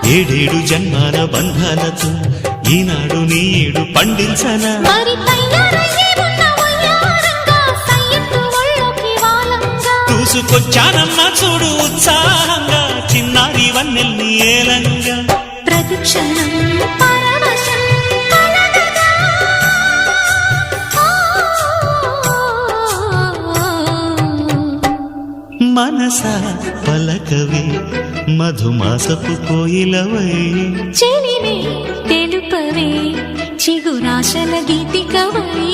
ఏడేడు జన్మాల బంధాలతో ఈనాడు నీడు పండించనా చూసుకొచ్చానమ్మా చూడు ఉత్సాహంగా చిన్నారి వన్నెల్ని ఏలంగా ప్రతిక్షణం మనసా పలకవే మధుమాసపు కోయిలవై చెలిమే తెలుపవే చిగురాశల గీతికవై